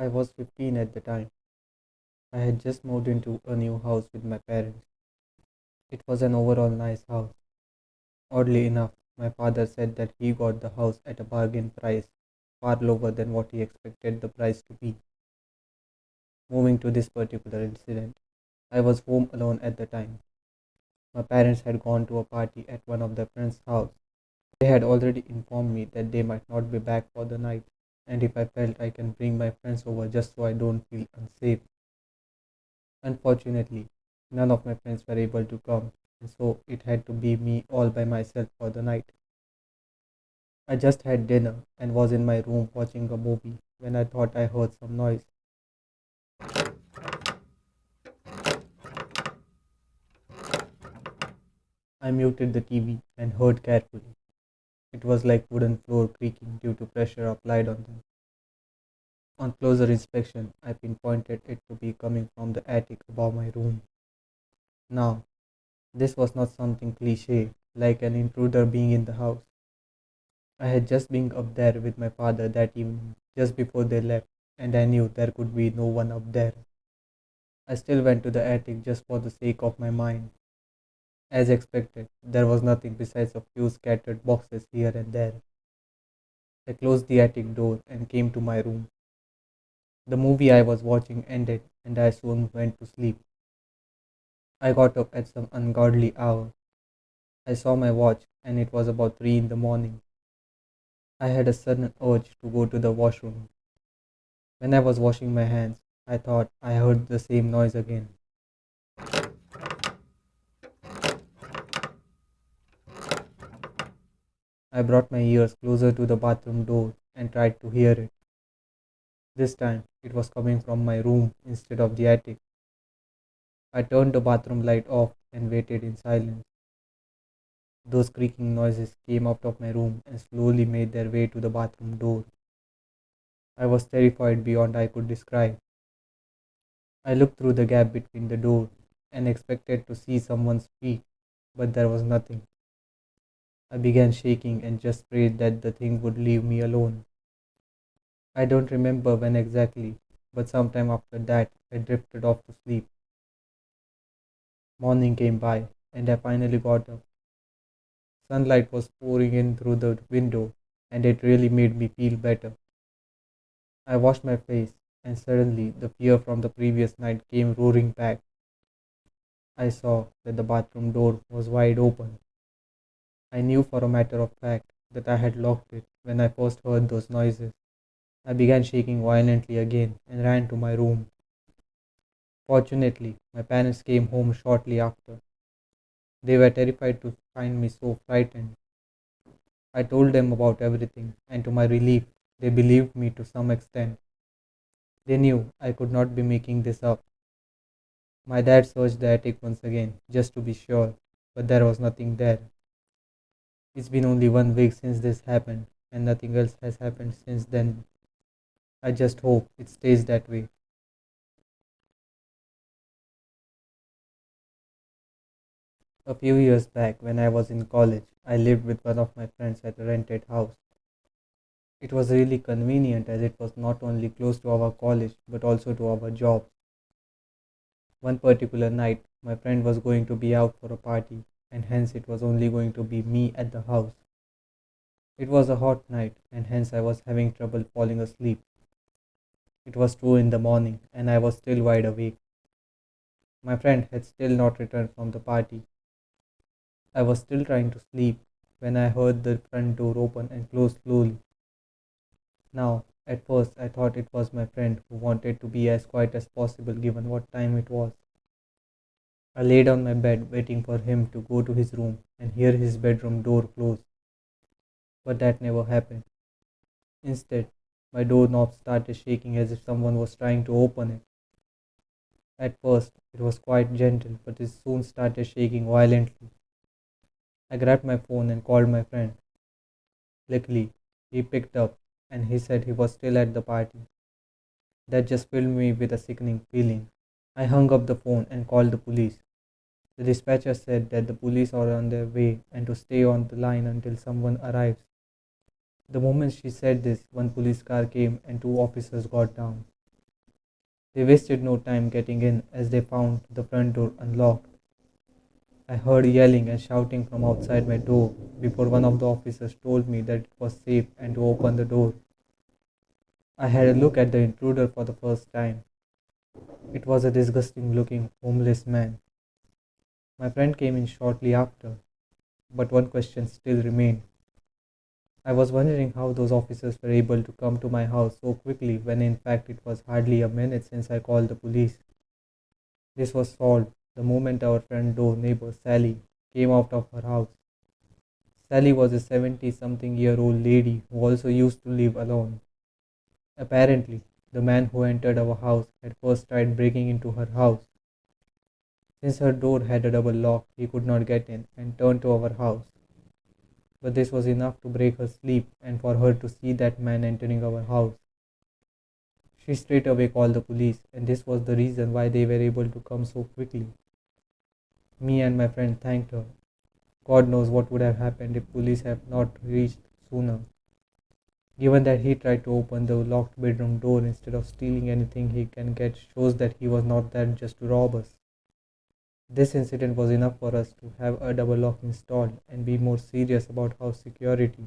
I was 15 at the time. I had just moved into a new house with my parents. It was an overall nice house. Oddly enough, my father said that he got the house at a bargain price, far lower than what he expected the price to be. Moving to this particular incident, I was home alone at the time. My parents had gone to a party at one of their friends' house. They had already informed me that they might not be back for the night, and if I felt I can bring my friends over just so I don't feel unsafe. Unfortunately, none of my friends were able to come, and so it had to be me all by myself for the night. I just had dinner and was in my room watching a movie when I thought I heard some noise. I muted the TV and heard carefully. It was like wooden floor creaking due to pressure applied on them. On closer inspection, I pinpointed it to be coming from the attic above my room. Now, this was not something cliche, like an intruder being in the house. I had just been up there with my father that evening, just before they left, and I knew there could be no one up there. I still went to the attic just for the sake of my mind. As expected, there was nothing besides a few scattered boxes here and there. I closed the attic door and came to my room. The movie I was watching ended, and I soon went to sleep. I got up at some ungodly hour. I saw my watch, and it was about 3 in the morning. I had a sudden urge to go to the washroom. When I was washing my hands, I thought I heard the same noise again. I brought my ears closer to the bathroom door and tried to hear it. This time, it was coming from my room instead of the attic. I turned the bathroom light off and waited in silence. Those creaking noises came out of my room and slowly made their way to the bathroom door. I was terrified beyond I could describe. I looked through the gap between the door and expected to see someone's feet, but there was nothing. I began shaking and just prayed that the thing would leave me alone. I don't remember when exactly, but sometime after that, I drifted off to sleep. Morning came by, and I finally got up. Sunlight was pouring in through the window, and it really made me feel better. I washed my face, and suddenly the fear from the previous night came roaring back. I saw that the bathroom door was wide open. I knew for a matter of fact that I had locked it when I first heard those noises. I began shaking violently again and ran to my room. Fortunately, my parents came home shortly after. They were terrified to find me so frightened. I told them about everything, and to my relief, they believed me to some extent. They knew I could not be making this up. My dad searched the attic once again, just to be sure, but there was nothing there. It's been only 1 week since this happened, and nothing else has happened since then. I just hope it stays that way. A few years back, when I was in college, I lived with one of my friends at a rented house. It was really convenient as it was not only close to our college but also to our job. One particular night, my friend was going to be out for a party, and hence it was only going to be me at the house. It was a hot night, and hence I was having trouble falling asleep. It was 2 in the morning, and I was still wide awake. My friend had still not returned from the party. I was still trying to sleep when I heard the front door open and close slowly. Now, at first, I thought it was my friend who wanted to be as quiet as possible given what time it was. I lay on my bed waiting for him to go to his room and hear his bedroom door close, but that never happened. Instead, my doorknob started shaking as if someone was trying to open it. At first, it was quite gentle, but it soon started shaking violently. I grabbed my phone and called my friend. Luckily, he picked up and he said he was still at the party. That just filled me with a sickening feeling. I hung up the phone and called the police. The dispatcher said that the police are on their way and to stay on the line until someone arrives. The moment she said this, one police car came and two officers got down. They wasted no time getting in as they found the front door unlocked. I heard yelling and shouting from outside my door before one of the officers told me that it was safe and to open the door. I had a look at the intruder for the first time. It was a disgusting looking homeless man. My friend came in shortly after, but one question still remained. I was wondering how those officers were able to come to my house so quickly when in fact it was hardly a minute since I called the police. This was solved the moment our front door neighbor Sally came out of her house. Sally was a 70 something year old lady who also used to live alone. Apparently, the man who entered our house had first tried breaking into her house. Since her door had a double lock, he could not get in and turned to our house. But this was enough to break her sleep and for her to see that man entering our house. She straight away called the police, and this was the reason why they were able to come so quickly. Me and my friend thanked her. God knows what would have happened if police had not reached sooner. Given that he tried to open the locked bedroom door instead of stealing anything he can get shows that he was not there just to rob us. This incident was enough for us to have a double lock installed and be more serious about house security.